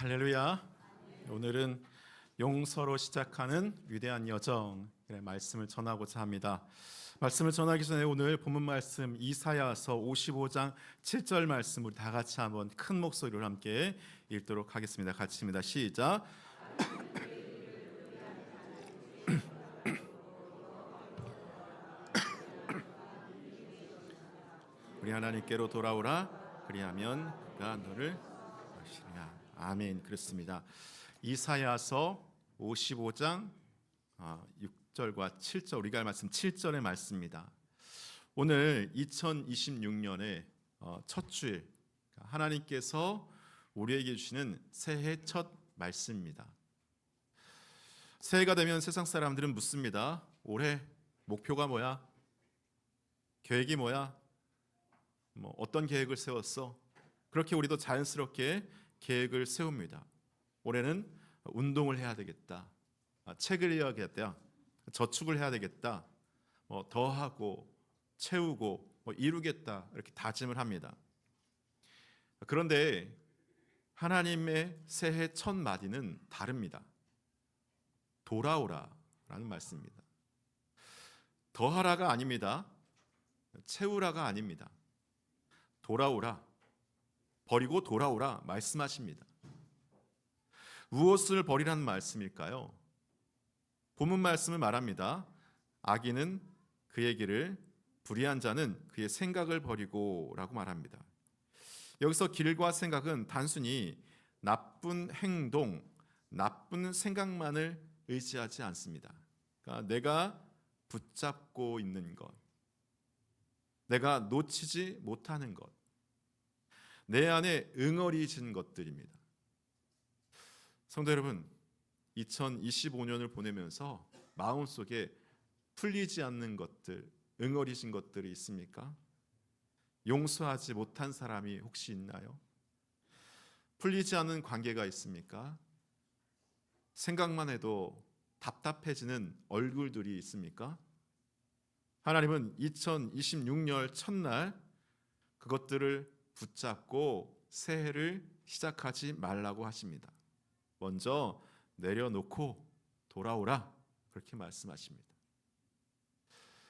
할렐루야. 오늘은 용서로 시작하는 위대한 여정의 말씀을 전하고자 합니다. 말씀을 전하기 전에 오늘 본문 말씀 이사야서 55장 7절 말씀 우리 다 같이 한번 큰 목소리로 함께 읽도록 하겠습니다. 같이 입니다. 시작. 우리 하나님께로 돌아오라. 그리하면 그가 너를 하시리라. 아멘. 그렇습니다. 이사야서 55장 6절과 7절 우리가 할 말씀 7절의 말씀입니다. 오늘 2026년의 첫 주일 하나님께서 우리에게 주시는 새해 첫 말씀입니다. 새해가 되면 세상 사람들은 묻습니다. 올해 목표가 뭐야? 계획이 뭐야? 어떤 계획을 세웠어? 그렇게 우리도 자연스럽게 계획을 세웁니다. 올해는 운동을 해야 되겠다. 책을 읽어야겠다. 저축을 해야 되겠다. 더 하고 채우고 이루겠다. 이렇게 다짐을 합니다. 그런데 하나님의 새해 첫 마디는 다릅니다. 돌아오라라는 말씀입니다. 더하라가 아닙니다. 채우라가 아닙니다. 돌아오라, 버리고 돌아오라 말씀하십니다. 무엇을 버리라는 말씀일까요? 본문 말씀을 말합니다. 악인은 그의 길을, 불의한 자는 그의 생각을 버리고 라고 말합니다. 여기서 길과 생각은 단순히 나쁜 행동, 나쁜 생각만을 의지하지 않습니다. 그러니까 내가 붙잡고 있는 것, 내가 놓치지 못하는 것, 내 안에 응어리진 것들입니다. 성도 여러분, 2025년을 보내면서 마음속에 풀리지 않는 것들, 응어리진 것들이 있습니까? 용서하지 못한 사람이 혹시 있나요? 풀리지 않는 관계가 있습니까? 생각만 해도 답답해지는 얼굴들이 있습니까? 하나님은 2026년 첫날 그것들을 붙잡고 새해를 시작하지 말라고 하십니다. 먼저 내려놓고 돌아오라 그렇게 말씀하십니다.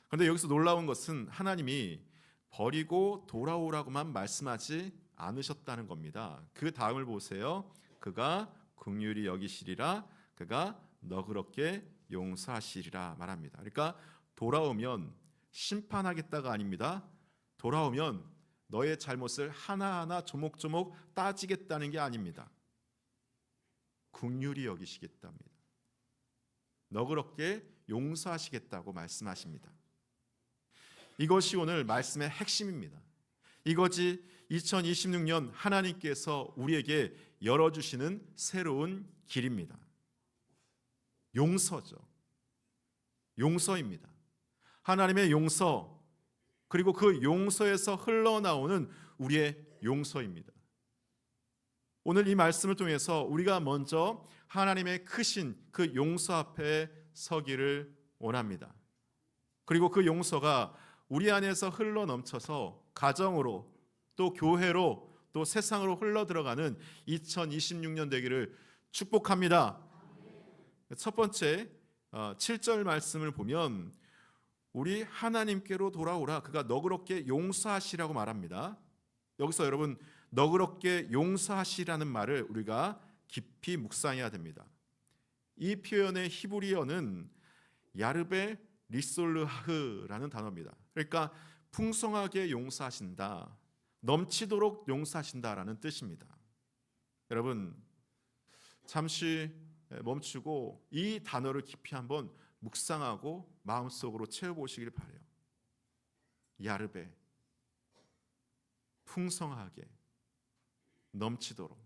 그런데 여기서 놀라운 것은 하나님이 버리고 돌아오라고만 말씀하지 않으셨다는 겁니다. 그 다음을 보세요. 그가 긍휼히 여기시리라. 그가 너그럽게 용서하시리라 말합니다. 그러니까 돌아오면 심판하겠다가 아닙니다. 돌아오면 너의 잘못을 하나하나 조목조목 따지겠다는 게 아닙니다. 긍휼히 여기시겠답니다. 너그럽게 용서하시겠다고 말씀하십니다. 이것이 오늘 말씀의 핵심입니다. 이것이 2026년 하나님께서 우리에게 열어주시는 새로운 길입니다. 용서죠. 용서입니다. 하나님의 용서, 그리고 그 용서에서 흘러나오는 우리의 용서입니다. 오늘 이 말씀을 통해서 우리가 먼저 하나님의 크신 그 용서 앞에 서기를 원합니다. 그리고 그 용서가 우리 안에서 흘러넘쳐서 가정으로 또 교회로 또 세상으로 흘러들어가는 2026년 되기를 축복합니다. 첫 번째 7절 말씀을 보면 우리 하나님께로 돌아오라. 그가 너그럽게 용서하시라고 말합니다. 여기서 여러분 너그럽게 용서하시라는 말을 우리가 깊이 묵상해야 됩니다. 이 표현의 히브리어는 야르베 리솔르하흐라는 단어입니다. 그러니까 풍성하게 용서하신다, 넘치도록 용서하신다라는 뜻입니다. 여러분 잠시 멈추고 이 단어를 깊이 한번 묵상하고 마음속으로 채워보시길 바라요. 야르베, 풍성하게, 넘치도록.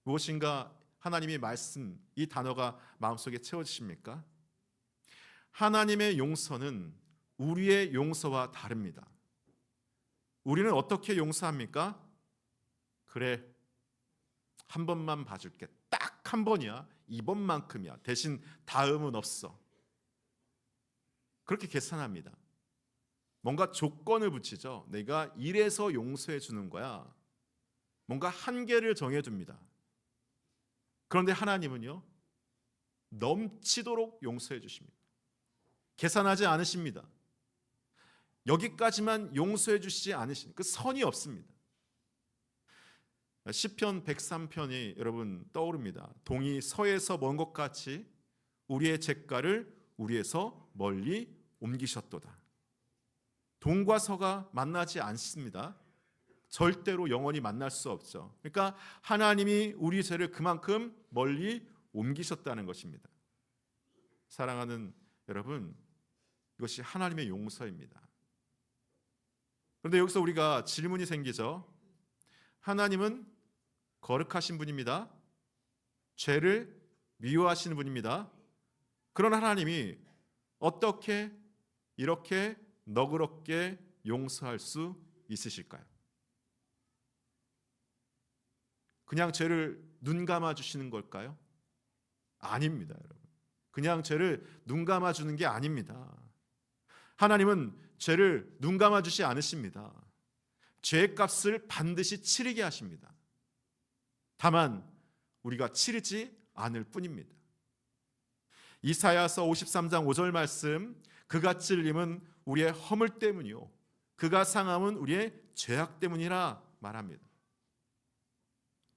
무엇인가 하나님의 말씀, 이 단어가 마음속에 채워지십니까? 하나님의 용서는 우리의 용서와 다릅니다. 우리는 어떻게 용서합니까? 그래, 한 번만 봐줄게. 딱 한 번이야. 이번만큼이야. 대신 다음은 없어. 그렇게 계산합니다. 뭔가 조건을 붙이죠. 내가 이래서 용서해 주는 거야. 뭔가 한계를 정해줍니다. 그런데 하나님은요, 넘치도록 용서해 주십니다. 계산하지 않으십니다. 여기까지만 용서해 주시지 않으신 그 선이 없습니다. 시편 103편이 여러분 떠오릅니다. 동이 서에서 먼 것 같이 우리의 잿가를 우리에서 멀리 옮기셨도다. 동과 서가 만나지 않습니다. 절대로 영원히 만날 수 없죠. 그러니까 하나님이 우리 죄를 그만큼 멀리 옮기셨다는 것입니다. 사랑하는 여러분, 이것이 하나님의 용서입니다. 그런데 여기서 우리가 질문이 생기죠. 하나님은 거룩하신 분입니다. 죄를 미워하시는 분입니다. 그런 하나님이 어떻게 이렇게 너그럽게 용서할 수 있으실까요? 그냥 죄를 눈 감아 주시는 걸까요? 아닙니다, 여러분. 그냥 죄를 눈 감아 주는 게 아닙니다. 하나님은 죄를 눈 감아 주지 않으십니다. 죄의 값을 반드시 치르게 하십니다. 다만 우리가 치르지 않을 뿐입니다. 이사야서 53장 5절 말씀, 그가 찔림은 우리의 허물 때문이요 그가 상함은 우리의 죄악 때문이라 말합니다.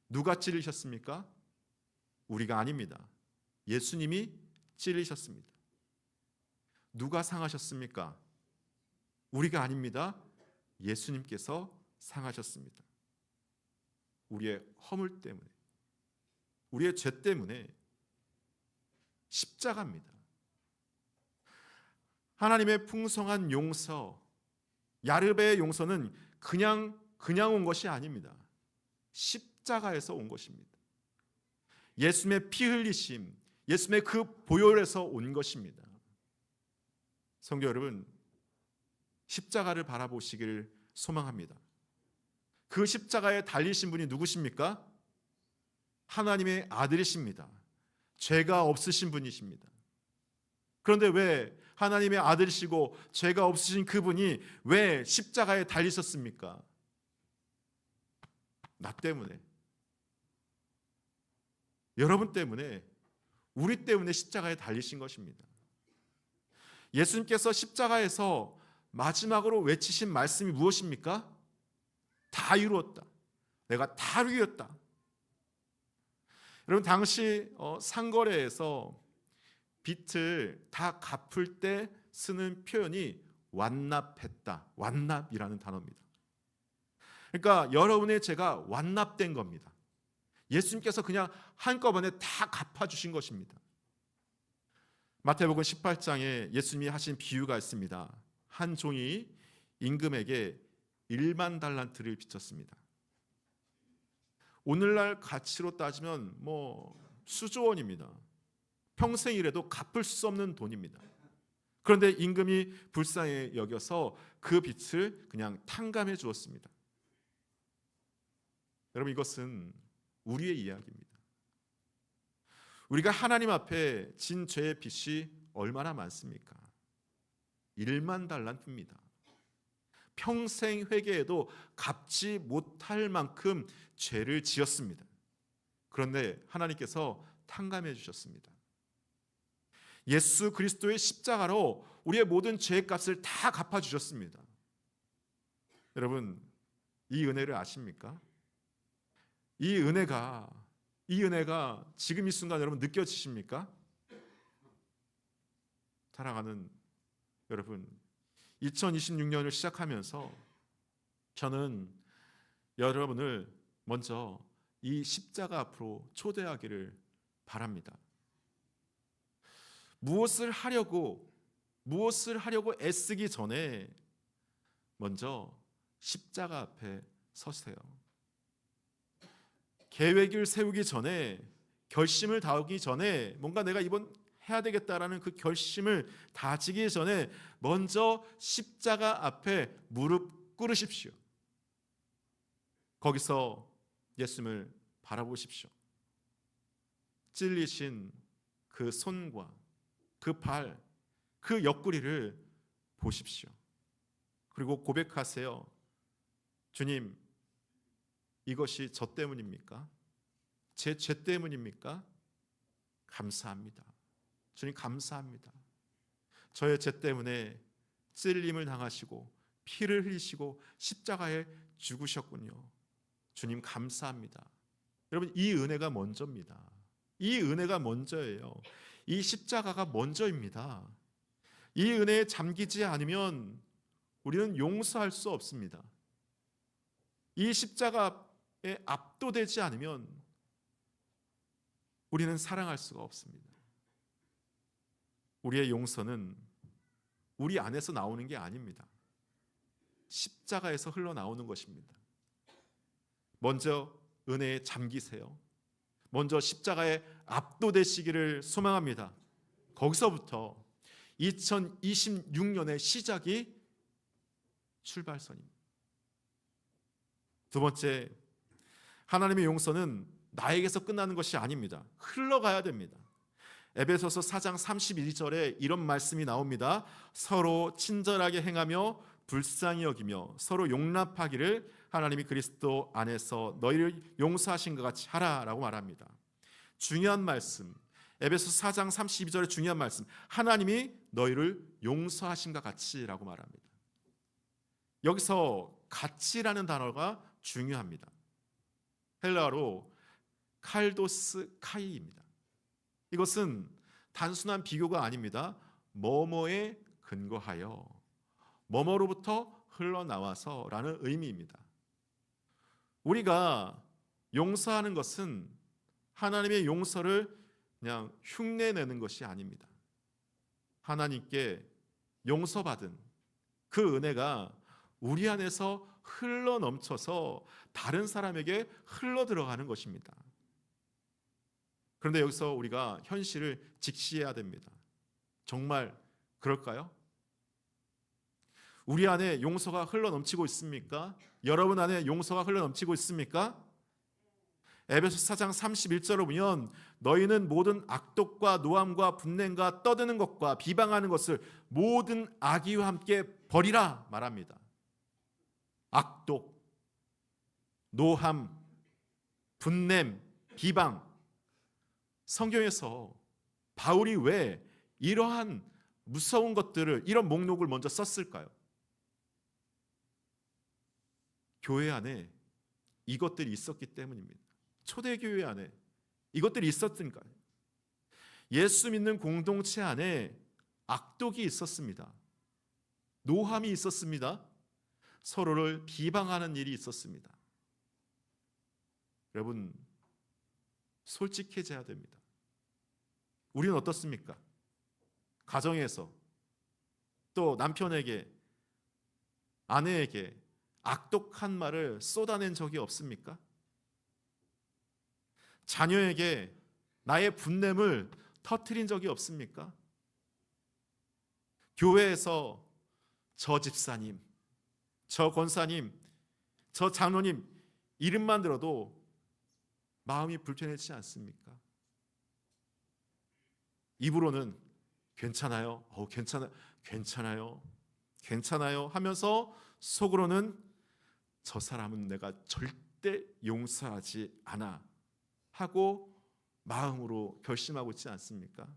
누가 찔리셨습니까? 우리가 아닙니다. 예수님이 찔리셨습니다. 누가 상하셨습니까? 우리가 아닙니다. 예수님께서 상하셨습니다. 우리의 허물 때문에, 우리의 죄 때문에 십자가입니다. 하나님의 풍성한 용서, 야르베의 용서는 그냥 온 것이 아닙니다. 십자가에서 온 것입니다. 예수님의 피 흘리심, 예수님의 그 보혈에서 온 것입니다. 성도 여러분, 십자가를 바라보시기를 소망합니다. 그 십자가에 달리신 분이 누구십니까? 하나님의 아들이십니다. 죄가 없으신 분이십니다. 그런데 왜 하나님의 아들이시고 죄가 없으신 그분이 왜 십자가에 달리셨습니까? 나 때문에, 여러분 때문에, 우리 때문에 십자가에 달리신 것입니다. 예수님께서 십자가에서 마지막으로 외치신 말씀이 무엇입니까? 다 이루었다. 내가 다 이루었다. 여러분, 당시 상거래에서 빚을 다 갚을 때 쓰는 표현이 완납했다. 완납이라는 단어입니다. 그러니까 여러분의 죄가 완납된 겁니다. 예수님께서 그냥 한꺼번에 다 갚아주신 것입니다. 마태복음 18장에 예수님이 하신 비유가 있습니다. 한 종이 임금에게 1만 달란트를 빚졌습니다. 오늘날 가치로 따지면 수조 원입니다. 평생 일해도 갚을 수 없는 돈입니다. 그런데 임금이 불쌍히 여겨서 그 빚을 그냥 탕감해 주었습니다. 여러분, 이것은 우리의 이야기입니다. 우리가 하나님 앞에 진 죄의 빚이 얼마나 많습니까? 1만 달란트입니다. 평생 회개해도 갚지 못할 만큼 죄를 지었습니다. 그런데 하나님께서 탕감해 주셨습니다. 예수 그리스도의 십자가로 우리의 모든 죄의 값을 다 갚아 주셨습니다. 여러분, 이 은혜를 아십니까? 이 은혜가 지금 이 순간 여러분 느껴지십니까? 사랑하는 여러분, 2026년을 시작하면서 저는 여러분을 먼저 이 십자가 앞으로 초대하기를 바랍니다. 무엇을 하려고 애쓰기 전에 먼저 십자가 앞에 서세요. 계획을 세우기 전에, 결심을 다하기 전에, 뭔가 내가 이번 해야 되겠다라는 그 결심을 다지기 전에 먼저 십자가 앞에 무릎 꿇으십시오. 거기서 예수님을 바라보십시오. 찔리신 그 손과 그 발, 그 옆구리를 보십시오. 그리고 고백하세요. 주님, 이것이 저 때문입니까? 제 죄 때문입니까? 감사합니다. 주님 감사합니다. 저의 죄 때문에 찔림을 당하시고 피를 흘리시고 십자가에 죽으셨군요. 주님 감사합니다. 여러분, 이 은혜가 먼저입니다. 이 은혜가 먼저예요. 이 십자가가 먼저입니다. 이 은혜에 잠기지 않으면 우리는 용서할 수 없습니다. 이 십자가에 압도되지 않으면 우리는 사랑할 수가 없습니다. 우리의 용서는 우리 안에서 나오는 게 아닙니다. 십자가에서 흘러나오는 것입니다. 먼저 은혜에 잠기세요. 먼저 십자가에 압도되시기를 소망합니다. 거기서부터 2026년의 시작이 출발선입니다. 두 번째, 하나님의 용서는 나에게서 끝나는 것이 아닙니다. 흘러가야 됩니다. 에베소서 4장 31절에 이런 말씀이 나옵니다. 서로 친절하게 행하며 불쌍히 여기며 서로 용납하기를 하나님이 그리스도 안에서 너희를 용서하신 것 같이 하라라고 말합니다. 중요한 말씀, 에베소 4장 32절의 중요한 말씀, 하나님이 너희를 용서하신 것 같이라고 말합니다. 여기서 같이라는 단어가 중요합니다. 헬라어로 칼도스 카이입니다. 이것은 단순한 비교가 아닙니다. 뭐뭐에 근거하여, 뭐뭐로부터 흘러나와서 라는 의미입니다. 우리가 용서하는 것은 하나님의 용서를 그냥 흉내내는 것이 아닙니다. 하나님께 용서받은 그 은혜가 우리 안에서 흘러넘쳐서 다른 사람에게 흘러들어가는 것입니다. 그런데 여기서 우리가 현실을 직시해야 됩니다. 정말 그럴까요? 우리 안에 용서가 흘러넘치고 있습니까? 여러분 안에 용서가 흘러넘치고 있습니까? 에베소 4장 31절을 보면 너희는 모든 악독과 노함과 분냄과 떠드는 것과 비방하는 것을 모든 악의와 함께 버리라 말합니다. 악독, 노함, 분냄, 비방. 성경에서 바울이 왜 이러한 무서운 것들을, 이런 목록을 먼저 썼을까요? 교회 안에 이것들이 있었기 때문입니다. 초대교회 안에 이것들이 있었으니까요. 예수 믿는 공동체 안에 악독이 있었습니다. 노함이 있었습니다. 서로를 비방하는 일이 있었습니다. 여러분, 솔직해져야 됩니다. 우리는 어떻습니까? 가정에서 또 남편에게, 아내에게 악독한 말을 쏟아낸 적이 없습니까? 자녀에게 나의 분냄을 터뜨린 적이 없습니까? 교회에서 저 집사님, 저 권사님, 저 장로님 이름만 들어도 마음이 불편하지 않습니까? 입으로는 괜찮아요, 괜찮아요 하면서 속으로는 저 사람은 내가 절대 용서하지 않아 하고 마음으로 결심하고 있지 않습니까?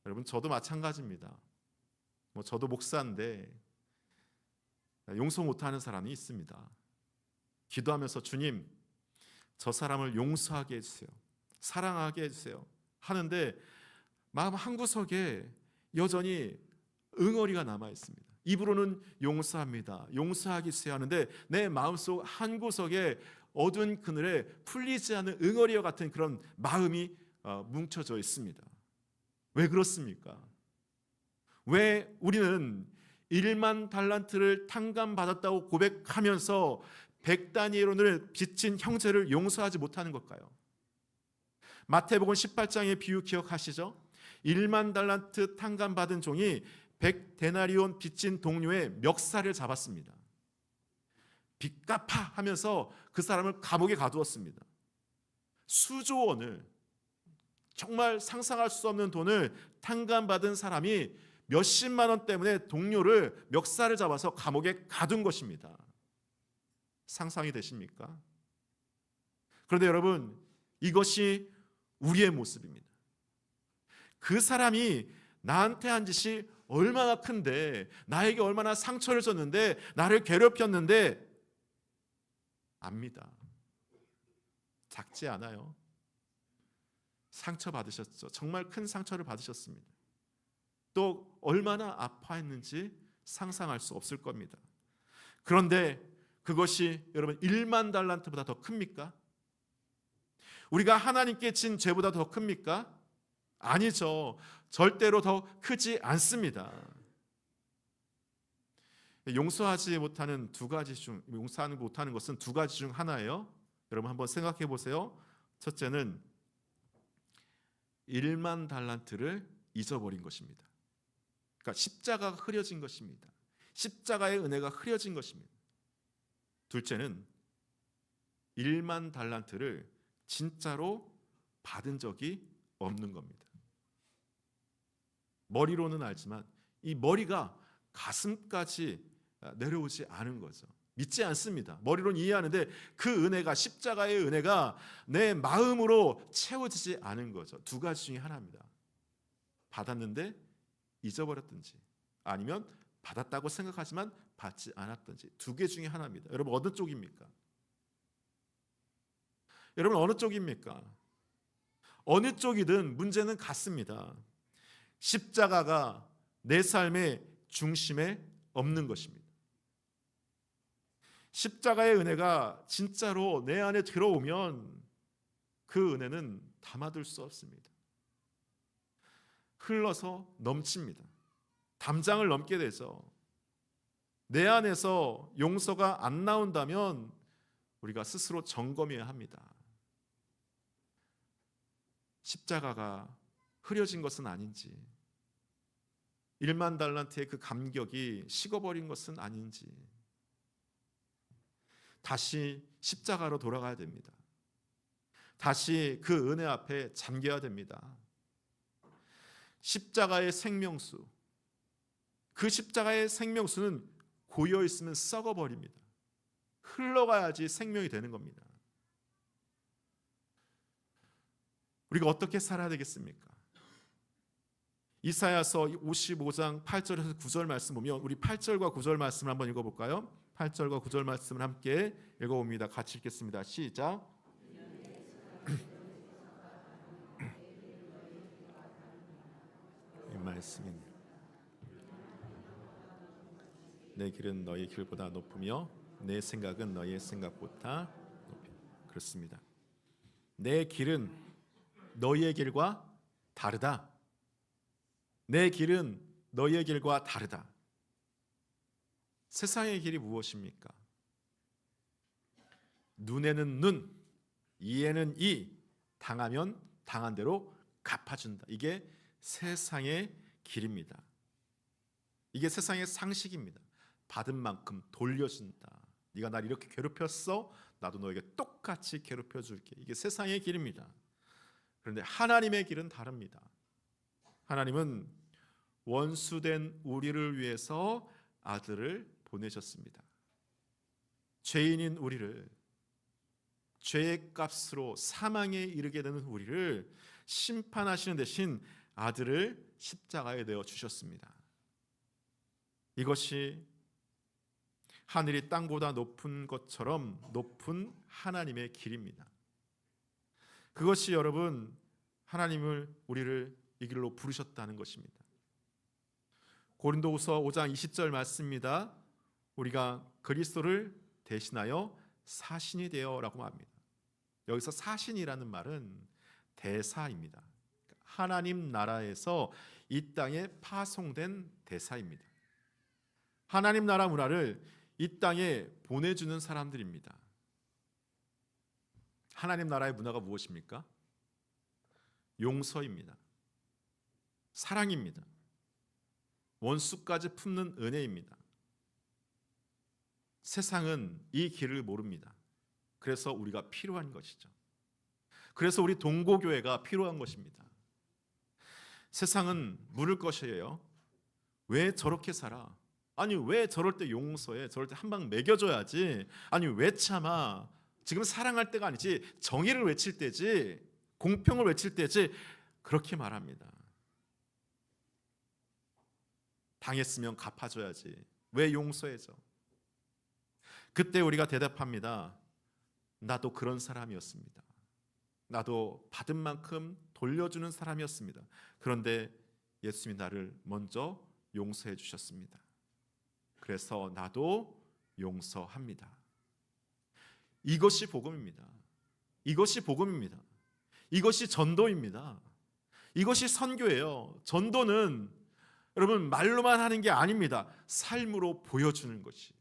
여러분, 저도 마찬가지입니다. 저도 목사인데 용서 못하는 사람이 있습니다. 기도하면서 주님, 저 사람을 용서하게 해주세요, 사랑하게 해주세요 하는데 마음 한구석에 여전히 응어리가 남아 있습니다. 입으로는 용서합니다, 용서하게 해주세요 하는데 내 마음속 한구석에 어두운 그늘에 풀리지 않는 응어리와 같은 그런 마음이 뭉쳐져 있습니다. 왜 그렇습니까? 왜 우리는 1만 달란트를 탕감받았다고 고백하면서 100다니엘원을 빚진 형제를 용서하지 못하는 걸까요? 마태복음 18장의 비유 기억하시죠? 1만 달란트 탕감받은 종이 100데나리온 빚진 동료의 멱살을 잡았습니다. 빚 갚아 하면서 그 사람을 감옥에 가두었습니다. 수조 원을, 정말 상상할 수 없는 돈을 탕감받은 사람이 몇십만 원 때문에 동료를 멱살을 잡아서 감옥에 가둔 것입니다. 상상이 되십니까? 그런데 여러분, 이것이 우리의 모습입니다. 그 사람이 나한테 한 짓이 얼마나 큰데, 나에게 얼마나 상처를 줬는데, 나를 괴롭혔는데 압니다. 작지 않아요. 상처 받으셨죠. 정말 큰 상처를 받으셨습니다. 또 얼마나 아파했는지 상상할 수 없을 겁니다. 그런데 그것이 여러분 1만 달란트보다 더 큽니까? 우리가 하나님께 진 죄보다 더 큽니까? 아니죠. 절대로 더 크지 않습니다. 용서하지 못하는 용서하지 못하는 것은 두 가지 중 하나예요. 여러분 한번 생각해 보세요. 첫째는 1만 달란트를 잊어버린 것입니다. 그러니까 십자가가 흐려진 것입니다. 십자가의 은혜가 흐려진 것입니다. 둘째는 1만 달란트를 진짜로 받은 적이 없는 겁니다. 머리로는 알지만 이 머리가 가슴까지 내려오지 않은 거죠. 믿지 않습니다. 머리로는 이해하는데 그 은혜가, 십자가의 은혜가 내 마음으로 채워지지 않은 거죠. 두 가지 중에 하나입니다. 받았는데 잊어버렸든지, 아니면 받았다고 생각하지만 받지 않았든지, 두 개 중에 하나입니다. 여러분 어느 쪽입니까? 여러분 어느 쪽입니까? 어느 쪽이든 문제는 같습니다. 십자가가 내 삶의 중심에 없는 것입니다. 십자가의 은혜가 진짜로 내 안에 들어오면 그 은혜는 담아둘 수 없습니다. 흘러서 넘칩니다. 담장을 넘게 되죠. 내 안에서 용서가 안 나온다면 우리가 스스로 점검해야 합니다. 십자가가 흐려진 것은 아닌지, 1만 달란트의 그 감격이 식어버린 것은 아닌지, 다시 십자가로 돌아가야 됩니다. 다시 그 은혜 앞에 잠겨야 됩니다. 십자가의 생명수, 그 십자가의 생명수는 고여 있으면 썩어버립니다. 흘러가야지 생명이 되는 겁니다. 우리가 어떻게 살아야 되겠습니까? 이사야서 55장 8절에서 9절 말씀 보면, 우리 8절과 9절 말씀을 한번 읽어볼까요? 8절과 9절 말씀을 함께 읽어봅니다. 같이 읽겠습니다. 시작. 이 말씀입니다. 내 길은 너희 길보다 높으며 내 생각은 너희의 생각보다 높이. 그렇습니다. 내 길은 너희의 길과 다르다. 내 길은 너희의 길과 다르다. 세상의 길이 무엇입니까? 눈에는 눈, 이에는 이, 당하면 당한 대로 갚아준다. 이게 세상의 길입니다. 이게 세상의 상식입니다. 받은 만큼 돌려준다. 네가 날 이렇게 괴롭혔어, 나도 너에게 똑같이 괴롭혀줄게. 이게 세상의 길입니다. 그런데 하나님의 길은 다릅니다. 하나님은 원수된 우리를 위해서 아들을 보내셨습니다. 죄인인 우리를, 죄의 값으로 사망에 이르게 되는 우리를 심판하시는 대신 아들을 십자가에 내어 주셨습니다. 이것이 하늘이 땅보다 높은 것처럼 높은 하나님의 길입니다. 그것이 여러분, 하나님을, 우리를 이 길로 부르셨다는 것입니다. 고린도후서 5장 20절 말씀입니다. 우리가 그리스도를 대신하여 사신이 되어라고 말합니다. 여기서 사신이라는 말은 대사입니다. 하나님 나라에서 이 땅에 파송된 대사입니다. 하나님 나라 문화를 이 땅에 보내주는 사람들입니다. 하나님 나라의 문화가 무엇입니까? 용서입니다. 사랑입니다. 원수까지 품는 은혜입니다. 세상은 이 길을 모릅니다. 그래서 우리가 필요한 것이죠. 그래서 우리 동고교회가 필요한 것입니다. 세상은 물을 것이에요. 왜 저렇게 살아? 아니 왜 저럴 때 용서해? 저럴 때 한 방 먹여줘야지. 아니 왜 참아? 지금 사랑할 때가 아니지, 정의를 외칠 때지, 공평을 외칠 때지, 그렇게 말합니다. 당했으면 갚아줘야지, 왜 용서해줘? 그때 우리가 대답합니다. 나도 그런 사람이었습니다. 나도 받은 만큼 돌려주는 사람이었습니다. 그런데 예수님이 나를 먼저 용서해 주셨습니다. 그래서 나도 용서합니다. 이것이 복음입니다. 이것이 복음입니다. 이것이 전도입니다. 이것이 선교예요. 전도는 여러분 말로만 하는 게 아닙니다. 삶으로 보여주는 것이.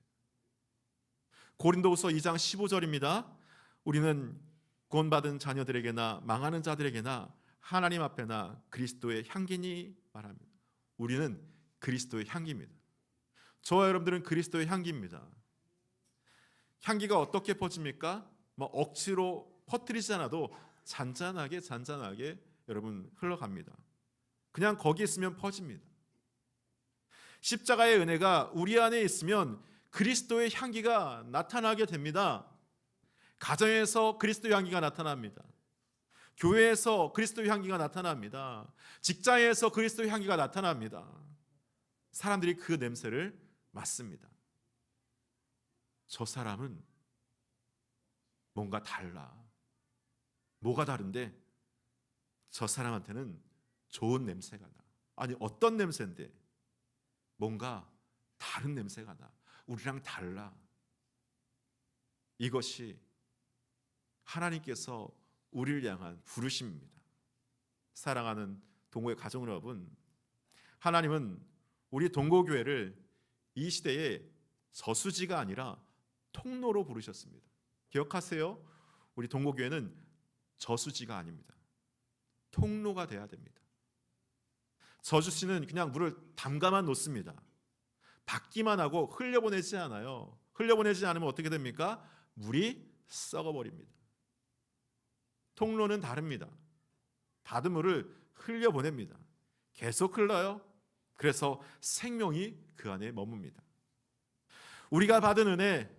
고린도후서 2장 15절입니다. 우리는 구원받은 자녀들에게나 망하는 자들에게나 하나님 앞에나 그리스도의 향기니 말합니다. 우리는 그리스도의 향기입니다. 저와 여러분들은 그리스도의 향기입니다. 향기가 어떻게 퍼집니까? 억지로 퍼뜨리지 않아도 잔잔하게 여러분 흘러갑니다. 그냥 거기 있으면 퍼집니다. 십자가의 은혜가 우리 안에 있으면 그리스도의 향기가 나타나게 됩니다. 가정에서 그리스도의 향기가 나타납니다. 교회에서 그리스도의 향기가 나타납니다. 직장에서 그리스도의 향기가 나타납니다. 사람들이 그 냄새를 맡습니다. 저 사람은 뭔가 달라. 뭐가 다른데? 저 사람한테는 좋은 냄새가 나. 아니, 어떤 냄새인데? 뭔가 다른 냄새가 나. 우리랑 달라. 이것이 하나님께서 우리를 향한 부르심입니다. 사랑하는 동고의 가정 여러분, 하나님은 우리 동고교회를 이 시대에 저수지가 아니라 통로로 부르셨습니다. 기억하세요? 우리 동고교회는 저수지가 아닙니다. 통로가 돼야 됩니다. 저수지는 그냥 물을 담가만 놓습니다. 받기만 하고 흘려보내지 않아요. 흘려보내지 않으면 어떻게 됩니까? 물이 썩어버립니다. 통로는 다릅니다. 받은 물을 흘려보냅니다. 계속 흘러요. 그래서 생명이 그 안에 머뭅니다. 우리가 받은 은혜,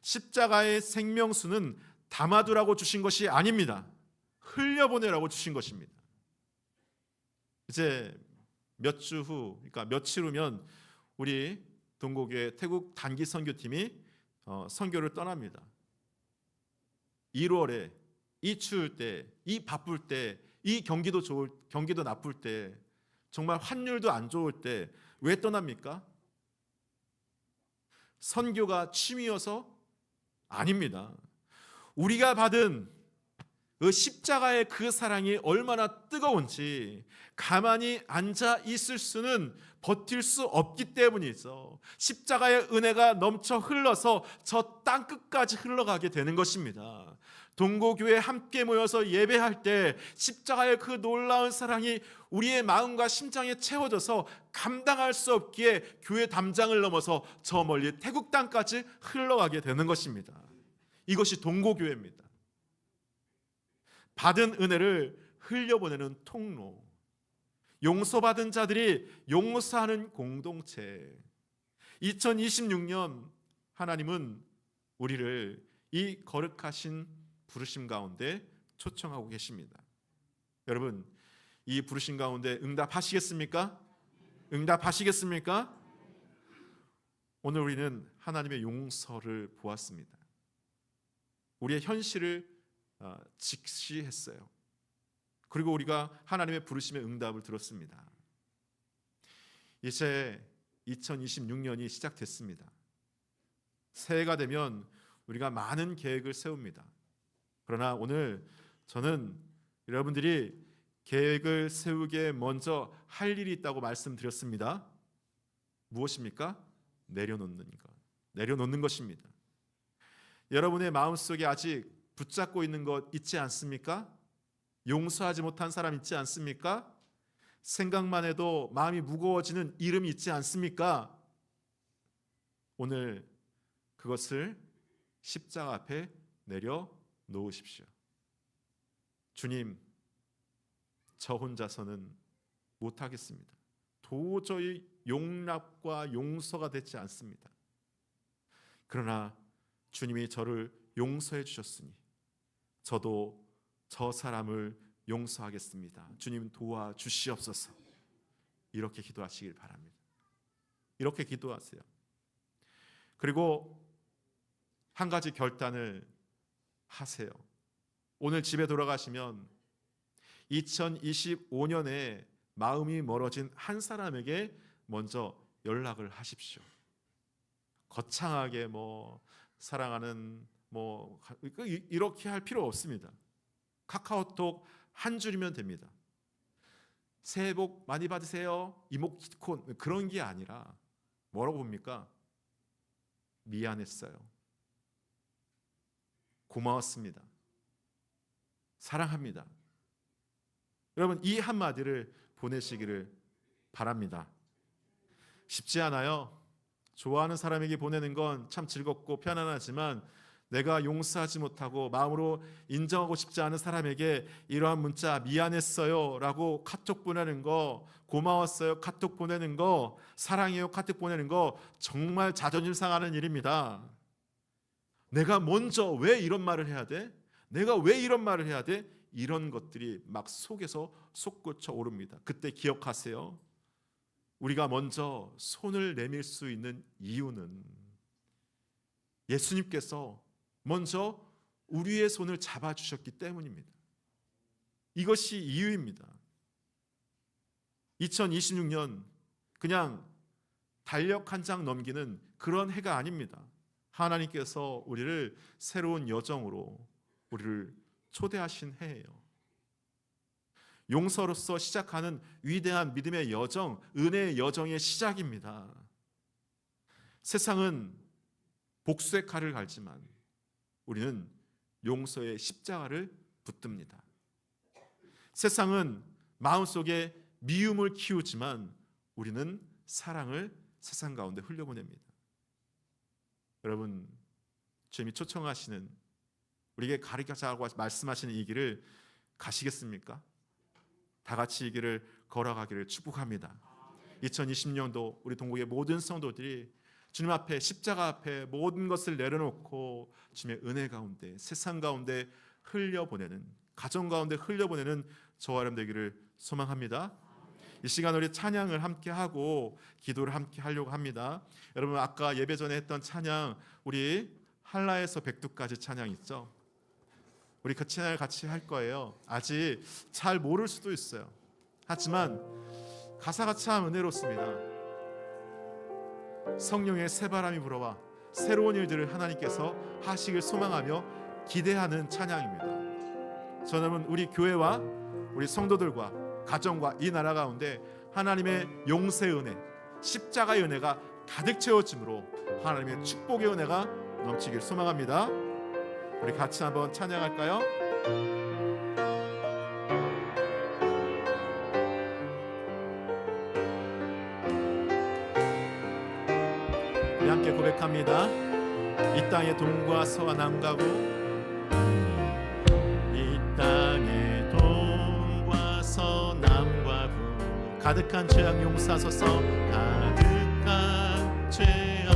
십자가의 생명수는 담아두라고 주신 것이 아닙니다. 흘려보내라고 주신 것입니다. 이제 몇 주 후, 그러니까 며칠 후면 우리 동고교회 태국 단기 선교팀이 선교를 떠납니다. 1월에 이 추울 때, 이 바쁠 때, 이 경기도 나쁠 때, 정말 환율도 안 좋을 때 왜 떠납니까? 선교가 취미여서? 아닙니다. 우리가 받은 그 십자가의 그 사랑이 얼마나 뜨거운지 가만히 앉아 있을 수는 버틸 수 없기 때문이죠. 십자가의 은혜가 넘쳐 흘러서 저 땅 끝까지 흘러가게 되는 것입니다. 동고교회 함께 모여서 예배할 때 십자가의 그 놀라운 사랑이 우리의 마음과 심장에 채워져서 감당할 수 없기에 교회 담장을 넘어서 저 멀리 태국 땅까지 흘러가게 되는 것입니다. 이것이 동고교회입니다. 받은 은혜를 흘려보내는 통로, 용서받은 자들이 용서하는 공동체. 2026년 하나님은 우리를 이 거룩하신 부르심 가운데 초청하고 계십니다. 여러분, 이 부르심 가운데 응답하시겠습니까? 응답하시겠습니까? 오늘 우리는 하나님의 용서를 보았습니다. 우리의 현실을 직시했어요. 그리고 우리가 하나님의 부르심의 응답을 들었습니다. 이제 2026년이 시작됐습니다. 새해가 되면 우리가 많은 계획을 세웁니다. 그러나 오늘 저는 여러분들이 계획을 세우기에 먼저 할 일이 있다고 말씀드렸습니다. 무엇입니까? 내려놓는 것입니다. 여러분의 마음속에 아직 붙잡고 있는 것 있지 않습니까? 용서하지 못한 사람 있지 않습니까? 생각만 해도 마음이 무거워지는 이름이 있지 않습니까? 오늘 그것을 십자가 앞에 내려놓으십시오. 주님, 저 혼자서는 못하겠습니다. 도저히 용납과 용서가 되지 않습니다. 그러나 주님이 저를 용서해 주셨으니 저도 저 사람을 용서하겠습니다. 주님 도와주시옵소서. 이렇게 기도하시길 바랍니다. 이렇게 기도하세요. 그리고 한 가지 결단을 하세요. 오늘 집에 돌아가시면 2025년에 마음이 멀어진 한 사람에게 먼저 연락을 하십시오. 거창하게 사랑하는 이렇게 할 필요 없습니다. 카카오톡 한 줄이면 됩니다. 새해 복 많이 받으세요. 이모티콘 그런 게 아니라 뭐라고 봅니까? 미안했어요. 고마웠습니다. 사랑합니다. 여러분 이 한마디를 보내시기를 바랍니다. 쉽지 않아요. 좋아하는 사람에게 보내는 건 참 즐겁고 편안하지만 내가 용서하지 못하고 마음으로 인정하고 싶지 않은 사람에게 이러한 문자 미안했어요 라고 카톡 보내는 거, 고마웠어요 카톡 보내는 거, 사랑해요 카톡 보내는 거 정말 자존심 상하는 일입니다. 내가 먼저 왜 이런 말을 해야 돼? 내가 왜 이런 말을 해야 돼? 이런 것들이 막 속에서 솟구쳐 오릅니다. 그때 기억하세요. 우리가 먼저 손을 내밀 수 있는 이유는 예수님께서 먼저 우리의 손을 잡아주셨기 때문입니다. 이것이 이유입니다. 2026년 그냥 달력 한 장 넘기는 그런 해가 아닙니다. 하나님께서 우리를 새로운 여정으로 우리를 초대하신 해예요. 용서로서 시작하는 위대한 믿음의 여정, 은혜의 여정의 시작입니다. 세상은 복수의 칼을 갈지만 우리는 용서의 십자가를 붙듭니다. 세상은 마음속에 미움을 키우지만 우리는 사랑을 세상 가운데 흘려보냅니다. 여러분, 주님이 초청하시는 우리에게 가르쳐자고 말씀하시는 이 길을 가시겠습니까? 다 같이 이 길을 걸어가기를 축복합니다. 2020년도 우리 동국의 모든 성도들이 주님 앞에 십자가 앞에 모든 것을 내려놓고 주님의 은혜 가운데 세상 가운데 흘려보내는, 가정 가운데 흘려보내는 저와 여러분 되기를 소망합니다. 이 시간 우리 찬양을 함께 하고 기도를 함께 하려고 합니다. 여러분 아까 예배 전에 했던 찬양, 우리 한라에서 백두까지 찬양 있죠? 우리 그 찬양을 같이 할 거예요. 아직 잘 모를 수도 있어요. 하지만 가사가 참 은혜롭습니다. 성령의 새바람이 불어와 새로운 일들을 하나님께서 하시길 소망하며 기대하는 찬양입니다. 저는 우리 교회와 우리 성도들과 가정과 이 나라 가운데 하나님의 용서의 은혜, 십자가의 은혜가 가득 채워짐으로 하나님의 축복의 은혜가 넘치길 소망합니다. 우리 같이 한번 찬양할까요? 함께 고백합니다. 이 땅의 동과 서와 남과 부, 이 땅의 동과 서남과 부, 가득한 죄악 용서하소서. 가득한 죄악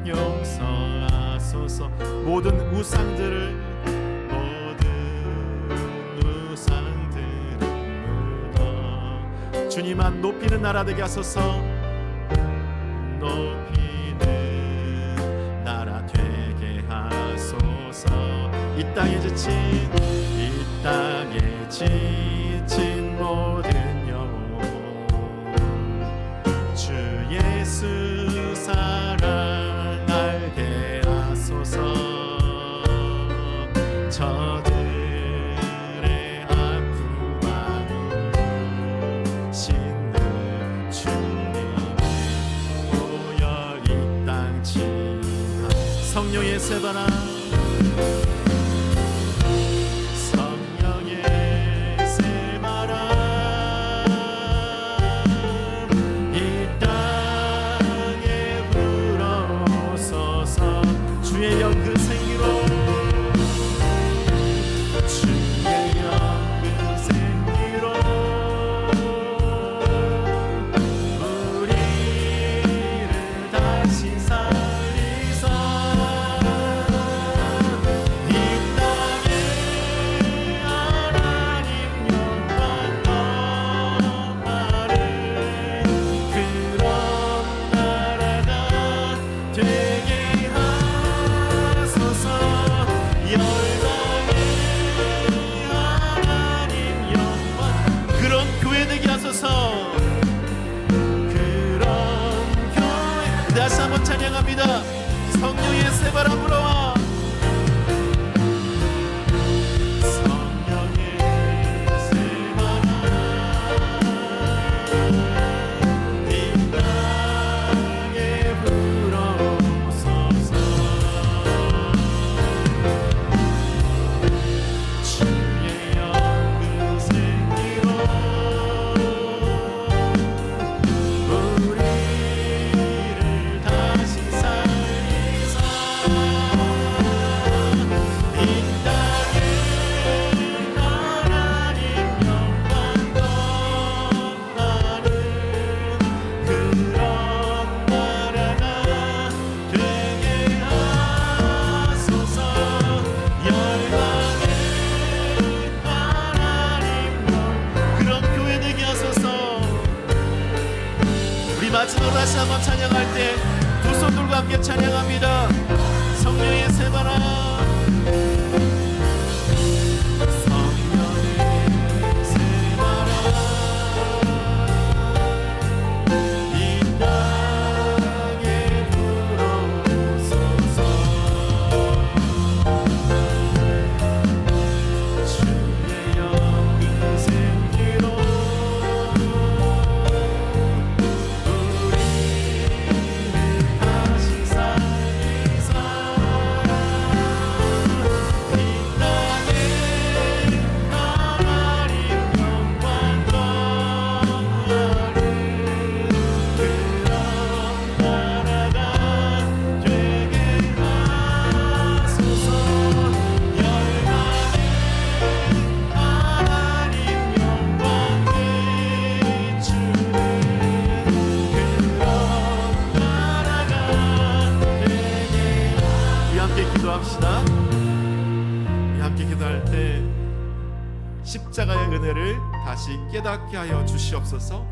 용서하소서. 모든 우상들을 묻어 주님만 높이는 나라 되게 하소서. 이 땅에 지친 모든 영혼 주 예수 사랑 알게 하소서. 저들의 아픔과 눈물 씻는 주님이 모여 이 땅 지나 성령의 새바람 다시 한번 찬양할 때 두 손 들고 함께 찬양합니다. 성령의 세바라 십자가의 은혜를 다시 깨닫게 하여 주시옵소서.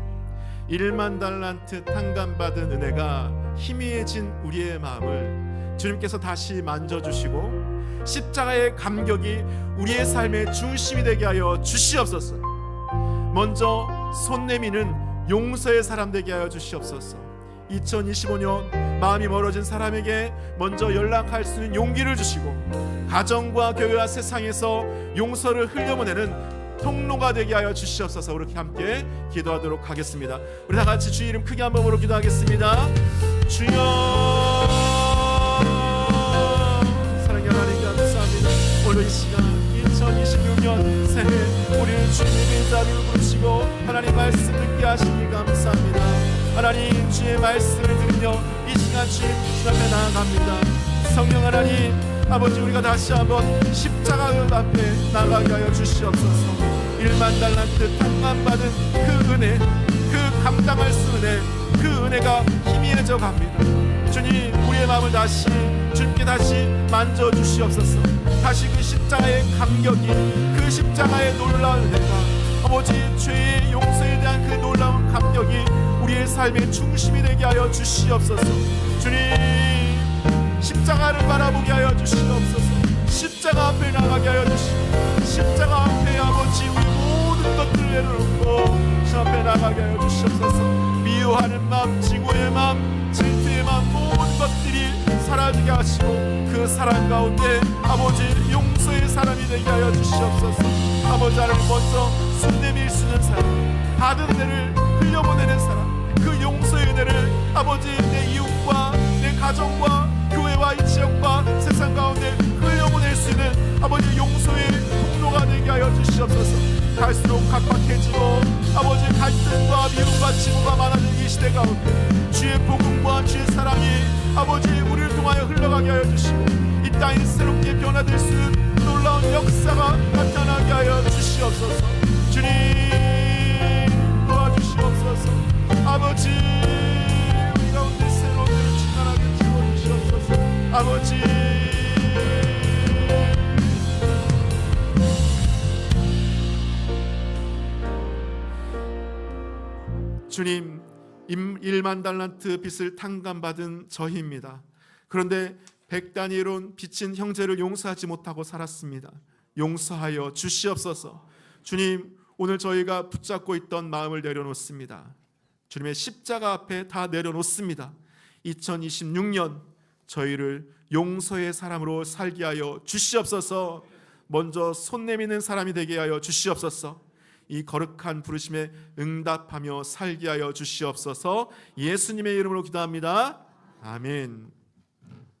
1만 달란트 탕감받은 은혜가 희미해진 우리의 마음을 주님께서 다시 만져주시고 십자가의 감격이 우리의 삶의 중심이 되게 하여 주시옵소서. 먼저 손 내미는 용서의 사람 되게 하여 주시옵소서. 2025년 마음이 멀어진 사람에게 먼저 연락할 수 있는 용기를 주시고 가정과 교회와 세상에서 용서를 흘려보내는 통로가 되게 하여 주시옵소서. 그렇게 함께 기도하도록 하겠습니다. 우리 다 같이 주의 이름 크게 한번 부르 기도하겠습니다. 주여, 사랑의 하나님 감사합니다. 오늘 이 시간 2026년 새해 우리는 주님의 자리를 부르시고 하나님 말씀 듣게 하시니 감사합니다. 하나님 주의 말씀을 들으며 이 시간 주님 앞에 나아갑니다. 성령 하나님 아버지, 우리가 다시 한번 십자가 앞에 나가게 하여 주시옵소서. 1만 달란트 탕감받은 그 은혜, 그 감당할 수 은혜, 그 은혜가 희미해져 갑니다. 주님, 우리의 마음을 다시 주님께 다시 만져주시옵소서. 다시 그 십자가의 감격이, 그 십자가의 놀라운 은혜가 아버지 죄의 용서에 대한 그 놀라운 감격이 우리의 삶의 중심이 되게 하여 주시옵소서. 주님, 십자가를 바라보게 하여 주시옵소서. 십자가 앞에 나가게 하여 주시옵소서. 십자가 앞에 아버지 우리 모든 것들을 내려놓고 주 앞에 나가게 하여 주시옵소서. 미워하는 마음, 증오의 마음, 질투의 마음, 모든 것들이 사라지게 하시고 그 사랑 가운데 아버지 용서의 사람이 되게 하여 주시옵소서. 아버지 하나님, 먼저 손 내밀 수 있는 사람, 받은 은혜를 흘려보내는 사람, 그 용서의 은혜를 아버지 내 이웃과 내 가정과 교회와 이 지역과 세상 가운데 흘려보낼 수 있는 아버지 용서의 통로가 되게 하여 주시옵소서. 갈수록 각박해지고 아버지 갈등과 미움과 증오가 많아지는 이 시대 가운데 주의 복음과 주의 사랑이 아버지 우리를 통하여 흘러가게 하여 주시고 이 땅이 새롭게 변화될 수 있는 놀라운 역사가 나타나게 하여 주시옵소서. 주님, 도와주시옵소서. 아버지, 우리 가운데 새로운 일을 충만하게 채워주시옵소서. 아버지, 주님, 1만 달란트 빚을 탕감받은 저희입니다. 그런데 100다니엘온 빚진 형제를 용서하지 못하고 살았습니다. 용서하여 주시옵소서. 주님, 오늘 저희가 붙잡고 있던 마음을 내려놓습니다. 주님의 십자가 앞에 다 내려놓습니다. 2026년 저희를 용서의 사람으로 살게 하여 주시옵소서. 먼저 손 내미는 사람이 되게 하여 주시옵소서. 이 거룩한 부르심에 응답하며 살게 하여 주시옵소서. 예수님의 이름으로 기도합니다. 아멘.